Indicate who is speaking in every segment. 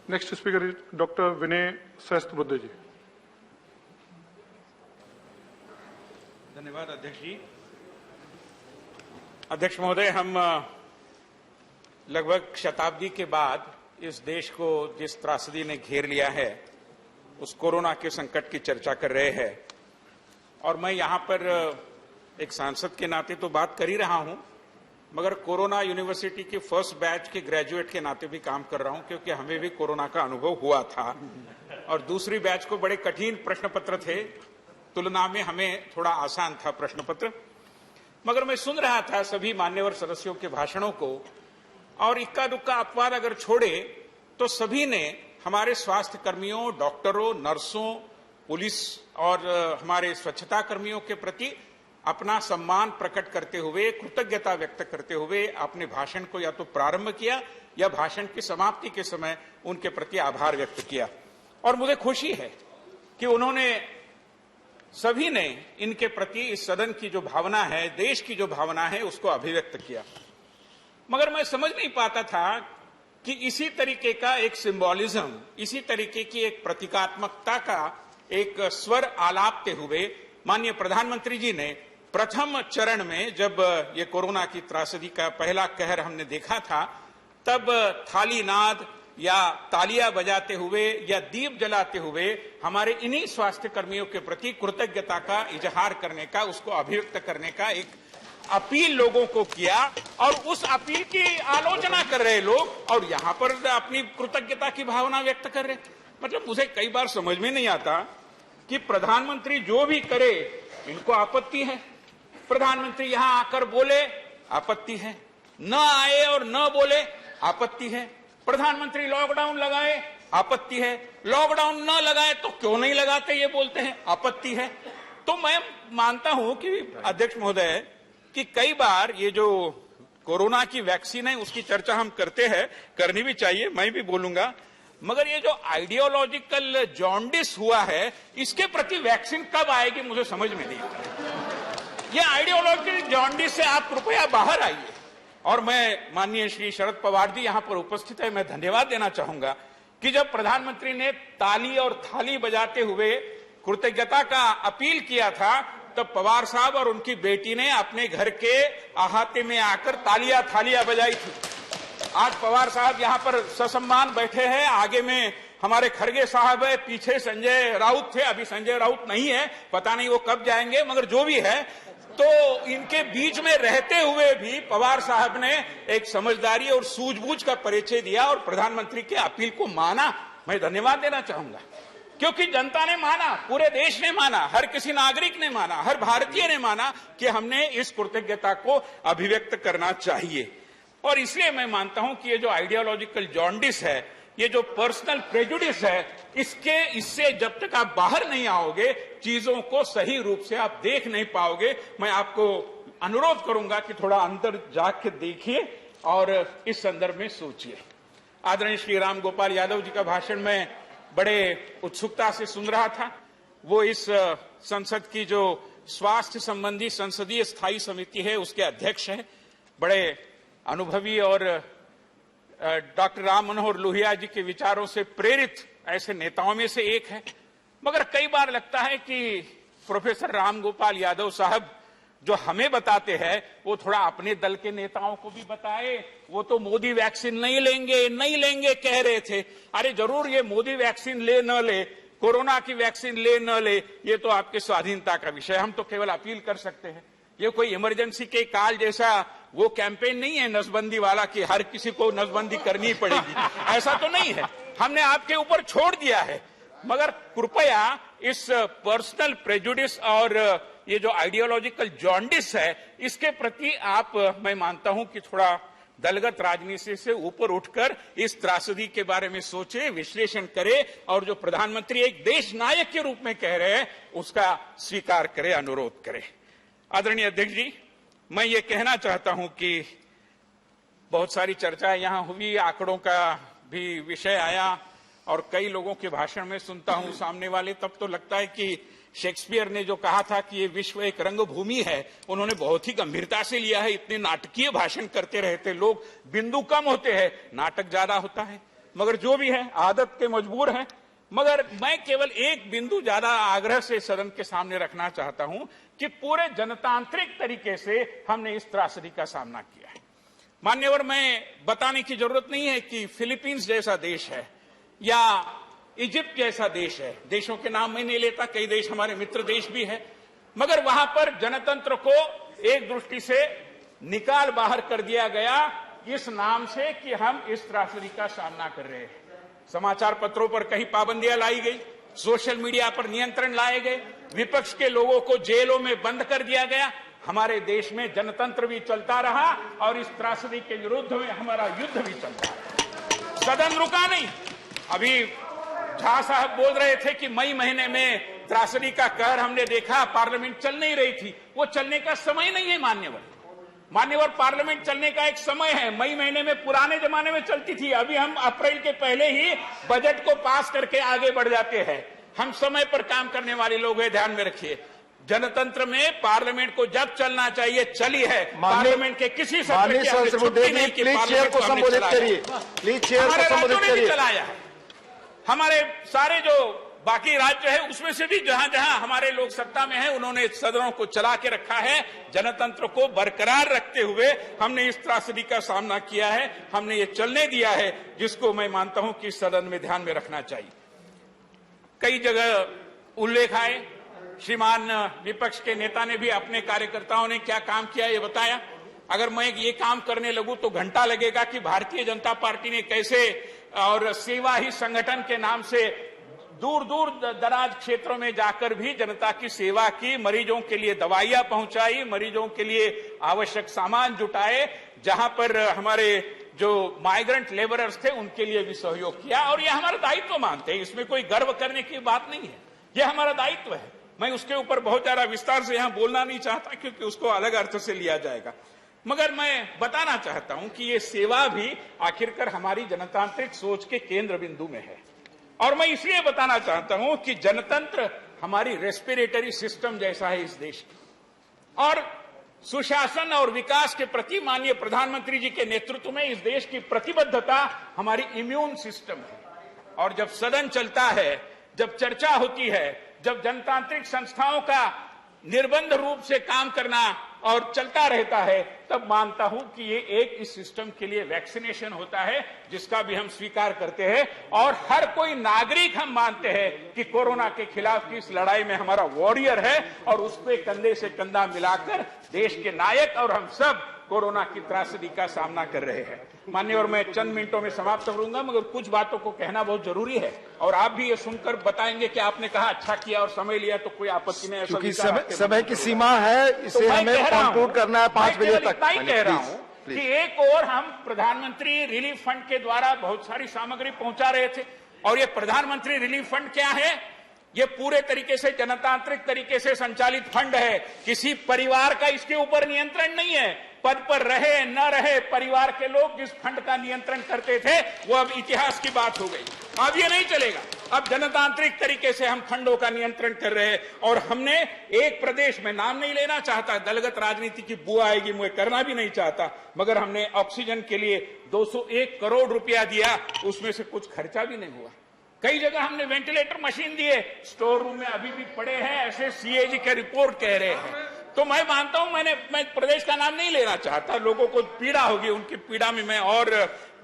Speaker 1: Next speaker is doctor Vinay Sahasrabuddhe जी।
Speaker 2: धन्यवाद अध्यक्ष जी। अध्यक्ष महोदय, हम लगभग शताब्दी के बाद इस देश को जिस त्रासदी ने घेर लिया है उस कोरोना के संकट की चर्चा कर रहे हैं, और मैं यहां पर एक सांसद के नाते तो बात कर ही रहा हूं, मगर कोरोना यूनिवर्सिटी के फर्स्ट बैच के ग्रेजुएट के नाते भी काम कर रहा हूं, क्योंकि हमें भी कोरोना का अनुभव हुआ था और दूसरी बैच को बड़े कठिन प्रश्न पत्र थे, तुलना में हमें थोड़ा आसान था प्रश्न पत्र। मगर मैं सुन रहा था सभी मान्यवर सदस्यों के भाषणों को, और इक्का दुक्का अपवाद अगर छोड़े तो सभी ने हमारे स्वास्थ्य कर्मियों, डॉक्टरों, नर्सों, पुलिस और हमारे स्वच्छता कर्मियों के प्रति अपना सम्मान प्रकट करते हुए, कृतज्ञता व्यक्त करते हुए अपने भाषण को या तो प्रारंभ किया या भाषण की समाप्ति के समय उनके प्रति आभार व्यक्त किया। और मुझे खुशी है कि उन्होंने सभी ने इनके प्रति इस सदन की जो भावना है, देश की जो भावना है, उसको अभिव्यक्त किया। मगर मैं समझ नहीं पाता था कि इसी तरीके का एक सिंबॉलिज्म, इसी तरीके की एक प्रतीकात्मकता का एक स्वर आलापते हुए माननीय प्रधानमंत्री जी ने प्रथम चरण में, जब ये कोरोना की त्रासदी का पहला कहर हमने देखा था, तब थाली नाद या तालियां बजाते हुए या दीप जलाते हुए हमारे इन्हीं स्वास्थ्य कर्मियों के प्रति कृतज्ञता का इजहार करने का, उसको अभिव्यक्त करने का एक अपील लोगों को किया, और उस अपील की आलोचना कर रहे लोग और यहां पर अपनी कृतज्ञता की भावना व्यक्त कर रहे। मतलब मुझे कई बार समझ में नहीं आता कि प्रधानमंत्री जो भी करे इनको आपत्ति है, प्रधानमंत्री यहां आकर बोले आपत्ति है, न आए और न बोले आपत्ति है, प्रधानमंत्री लॉकडाउन लगाए आपत्ति है, लॉकडाउन न लगाए तो क्यों नहीं लगाते ये बोलते हैं आपत्ति है। तो मैं मानता हूं कि अध्यक्ष महोदय कि कई बार ये जो कोरोना की वैक्सीन है उसकी चर्चा हम करते हैं, करनी भी चाहिए, मैं भी बोलूंगा, मगर ये जो आइडियोलॉजिकल जॉन्डिस हुआ है इसके प्रति वैक्सीन कब आएगी मुझे समझ में नहीं आता। ये आइडियोलॉजिकल जॉन्डिस से आप कृपया बाहर आइए। और मैं माननीय श्री शरद पवार जी यहां पर उपस्थित है, मैं धन्यवाद देना चाहूंगा कि जब प्रधानमंत्री ने ताली और थाली बजाते हुए कृतज्ञता का अपील किया था, तब पवार साहब और उनकी बेटी ने अपने घर के अहाते में आकर तालियां थालियां बजाई थी। आज पवार साहब यहां पर ससम्मान बैठे हैं, आगे में हमारे खड़गे साहब है, पीछे संजय राउत थे, अभी संजय राउत नहीं है, पता नहीं वो कब जाएंगे, मगर जो भी है, तो इनके बीच में रहते हुए भी पवार साहब ने एक समझदारी और सूझबूझ का परिचय दिया और प्रधानमंत्री के अपील को माना। मैं धन्यवाद देना चाहूंगा, क्योंकि जनता ने माना, पूरे देश ने माना, हर किसी नागरिक ने माना, हर भारतीय ने माना कि हमने इस कृतज्ञता को अभिव्यक्त करना चाहिए। और इसलिए मैं मानता हूं कि ये जो आइडियोलॉजिकल जॉन्डिस है, ये जो पर्सनल प्रेजुडिस है, इससे जब तक आप बाहर नहीं आओगे, चीजों को सही रूप से आप देख नहीं पाओगे। मैं आपको अनुरोध करूंगा कि थोड़ा अंदर जाके देखिए और इस संदर्भ में सोचिए। आदरणीय श्री राम गोपाल यादव जी का भाषण में बड़े उत्सुकता से सुन रहा था। वो इस संसद की जो स्वास्थ्य संबंधी संसदीय स्थायी समिति है उसके अध्यक्ष हैं, बड़े अनुभवी और डॉक्टर राम मनोहर लोहिया जी के विचारों से प्रेरित ऐसे नेताओं में से एक है। मगर कई बार लगता है कि प्रोफेसर राम गोपाल यादव साहब जो हमें बताते हैं वो थोड़ा अपने दल के नेताओं को भी बताए। वो तो मोदी वैक्सीन नहीं लेंगे कह रहे थे। अरे जरूर, ये मोदी वैक्सीन ले न ले, कोरोना की वैक्सीन ले न ले, ये तो आपके स्वाधीनता का विषय, हम तो केवल अपील कर सकते हैं। ये कोई इमरजेंसी के काल जैसा वो कैंपेन नहीं है नसबंदी वाला कि हर किसी को नसबंदी करनी पड़ेगी, ऐसा तो नहीं है, हमने आपके ऊपर छोड़ दिया है। मगर कृपया इस पर्सनल प्रेजुडिस और ये जो आइडियोलॉजिकल जॉन्डिस है इसके प्रति आप, मैं मानता हूं कि थोड़ा दलगत राजनीति से ऊपर उठकर इस त्रासदी के बारे में सोचे, विश्लेषण करे और जो प्रधानमंत्री एक देश नायक के रूप में कह रहे हैं उसका स्वीकार करे, अनुरोध करे। आदरणीय अध्यक्ष जी, मैं ये कहना चाहता हूं कि बहुत सारी चर्चा यहां हुई, आंकड़ों का भी विषय आया और कई लोगों के भाषण में सुनता हूं सामने वाले, तब तो लगता है कि शेक्सपियर ने जो कहा था कि ये विश्व एक रंगभूमि है, उन्होंने बहुत ही गंभीरता से लिया है। इतने नाटकीय भाषण करते रहते लोग, बिंदु कम होते हैं, नाटक ज्यादा होता है। मगर जो भी है आदत के मजबूर हैं। मगर मैं केवल एक बिंदु ज्यादा आग्रह से सदन के सामने रखना चाहता हूं कि पूरे जनतांत्रिक तरीके से हमने इस त्रासदी का सामना किया है। मान्यवर, मैं बताने की जरूरत नहीं है कि फिलीपींस जैसा देश है या इजिप्ट जैसा देश है, देशों के नाम मैं नहीं लेता, कई देश हमारे मित्र देश भी है, मगर वहां पर जनतंत्र को एक दृष्टि से निकाल बाहर कर दिया गया इस नाम से कि हम इस त्रासदी का सामना कर रहे हैं। समाचार पत्रों पर कहीं पाबंदियां लाई गई, सोशल मीडिया पर नियंत्रण लाए गए, विपक्ष के लोगों को जेलों में बंद कर दिया गया। हमारे देश में जनतंत्र भी चलता रहा और इस त्रासदी के विरुद्ध में हमारा युद्ध भी चलता रहा। सदन रुका नहीं। अभी झा साहब बोल रहे थे कि मई महीने में त्रासदी का कहर हमने देखा, पार्लियामेंट चल नहीं रही थी। वो चलने का समय नहीं है मान्यवर, पार्लियामेंट चलने का एक समय है। मई महीने में पुराने जमाने में चलती थी, अभी हम अप्रैल के पहले ही बजट को पास करके आगे बढ़ जाते हैं। हम समय पर काम करने वाले लोग हैं, ध्यान में रखिए। जनतंत्र में पार्लियामेंट को जब चलना चाहिए चली है। पार्लियामेंट के किसी सत्र की हमने छुट्टी नहीं की,
Speaker 3: चेयर को संबोधित करिए, प्लीज चेयर को संबोधित करिए।
Speaker 2: चलाया है हमारे सारे जो बाकी राज्य है उसमें से भी जहां जहां हमारे लोग सत्ता में हैं उन्होंने सदनों को चला के रखा है। जनतंत्र को बरकरार रखते हुए हमने इस त्रासदी का सामना किया है, हमने ये चलने दिया है, जिसको मैं मानता हूं कि सदन में ध्यान में रखना चाहिए। कई जगह उल्लेख आए, श्रीमान विपक्ष के नेता ने भी अपने कार्यकर्ताओं ने क्या काम किया ये बताया। अगर मैं ये काम करने लगूं तो घंटा लगेगा कि भारतीय जनता पार्टी ने कैसे और सेवा ही संगठन के नाम से दूर दूर दराज क्षेत्रों में जाकर भी जनता की सेवा की, मरीजों के लिए दवाइयां पहुंचाई, मरीजों के लिए आवश्यक सामान जुटाए, जहां पर हमारे जो माइग्रेंट लेबरर्स थे उनके लिए भी सहयोग किया। और ये हमारा दायित्व मानते हैं, इसमें कोई गर्व करने की बात नहीं है, ये हमारा दायित्व है। मैं उसके ऊपर बहुत ज्यादा विस्तार से यहां बोलना नहीं चाहता क्योंकि उसको अलग अर्थ से लिया जाएगा, मगर मैं बताना चाहता हूं कि ये सेवा भी आखिरकार हमारी जनतांत्रिक सोच के केंद्र बिंदु में है। और मैं इसलिए बताना चाहता हूं कि जनतंत्र हमारी रेस्पिरेटरी सिस्टम जैसा है इस देश की, और सुशासन और विकास के प्रति माननीय प्रधानमंत्री जी के नेतृत्व में इस देश की प्रतिबद्धता हमारी इम्यून सिस्टम है। और जब सदन चलता है, जब चर्चा होती है, जब जनतांत्रिक संस्थाओं का निर्बंध रूप से काम करना और चलता रहता है, तब मानता हूं कि ये एक इस सिस्टम के लिए वैक्सीनेशन होता है, जिसका भी हम स्वीकार करते हैं। और हर कोई नागरिक हम मानते हैं कि कोरोना के खिलाफ की इस लड़ाई में हमारा वॉरियर है, और उस पे कंधे से कंधा मिलाकर देश के नायक और हम सब कोरोना की त्रासदी का सामना कर रहे हैं। माननीय, और मैं चंद मिनटों में समाप्त करूंगा, मगर कुछ बातों को कहना बहुत जरूरी है, और आप भी ये सुनकर बताएंगे कि आपने कहा अच्छा किया और समय लिया, तो कोई आपत्ति नहीं।
Speaker 3: क्योंकि समय की सीमा है, इसे हमें कंक्लूड करना है 5 बजे तक।
Speaker 2: मैं कह रहा हूं कि एक और हम प्रधानमंत्री रिलीफ फंड के द्वारा बहुत सारी सामग्री पहुंचा रहे थे, और ये प्रधानमंत्री रिलीफ फंड क्या है? ये पूरे तरीके से जनतांत्रिक तरीके से संचालित फंड है। किसी परिवार का इसके ऊपर नियंत्रण नहीं है। पद पर रहे न रहे परिवार के लोग जिस फंड का नियंत्रण करते थे, वो अब इतिहास की बात हो गई। अब ये नहीं चलेगा। अब जनतांत्रिक तरीके से हम फंडों का नियंत्रण कर रहे हैं, और हमने एक प्रदेश में, नाम नहीं लेना चाहता, दलगत राजनीति की बुआ आएगी, मुझे करना भी नहीं चाहता, मगर हमने ऑक्सीजन के लिए 201 करोड़ रुपया दिया, उसमें से कुछ खर्चा भी नहीं हुआ। कई जगह हमने वेंटिलेटर मशीन दिए, स्टोर रूम में अभी भी पड़े हैं, ऐसे सीएजी के रिपोर्ट कह रहे हैं। तो मैं मानता हूं, मैं प्रदेश का नाम नहीं लेना चाहता, लोगों को पीड़ा होगी, उनकी पीड़ा में मैं और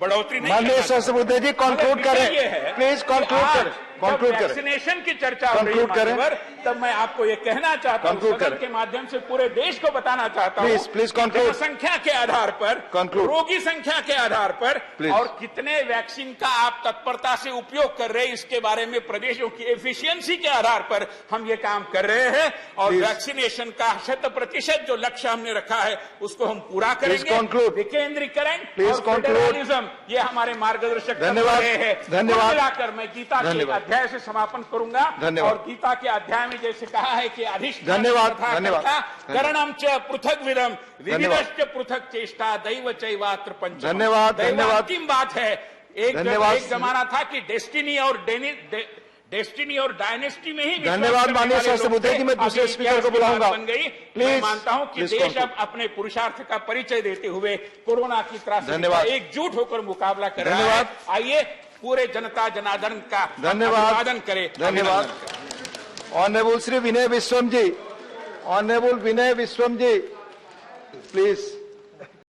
Speaker 2: बढ़ोतरी नहीं।
Speaker 3: माननीय सहस्त्रबुद्धे जी कंक्लूड करें, प्लीज कंक्लूड करें, कंक्लूड करें।
Speaker 2: वैक्सीनेशन की चर्चा हो रही है, तब मैं आपको ये कहना चाहता हूं, सदन के माध्यम से पूरे देश को बताना चाहता हूं,
Speaker 3: प्लीज कंक्लूड।
Speaker 2: संख्या के आधार पर, रोगी संख्या के आधार पर, और कितने वैक्सीन का आप तत्परता से उपयोग कर रहे हैं, इसके बारे में प्रदेशों की एफिशिएंसी के आधार पर हम ये काम कर रहे हैं। और वैक्सीनेशन का 100% जो लक्ष्य हमने रखा है उसको हम पूरा करेंगे। विकेंद्रीकरण और फेडरलिज्म, ये हमारे मार्गदर्शक रहे हैं।
Speaker 3: धन्यवाद।
Speaker 2: मिलाकर मैं गीता के अध्याय से समापन करूंगा, और गीता के अध्याय में जैसे कहा है कि अधिष्ठान करणम च पृथक विदम विविधश्च पृथक चेष्टा दैव चैवात्र पंचम।
Speaker 3: धन्यवाद।
Speaker 2: अंतिम बात है, एक जमाना था कि डेस्टिनी और डायनेस्टी में ही।
Speaker 3: धन्यवाद माननीय सहस्त्रबुद्धे जी, मैं दूसरे स्पीकर को बुलाऊंगा।
Speaker 2: बन गई। मैं मानता हूं कि देश अब अपने पुरुषार्थ का परिचय देते हुए कोरोना की त्रासदी का एकजुट होकर मुकाबला कर रहा है। आइए पूरे जनता जनार्दन का
Speaker 3: धन्यवाद।
Speaker 2: अभिवादन करे।
Speaker 3: धन्यवाद।
Speaker 2: अभिनंदन करे।
Speaker 3: Honourable Shri Vinay Vishwam ji, honourable Vinay Vishwam ji, please.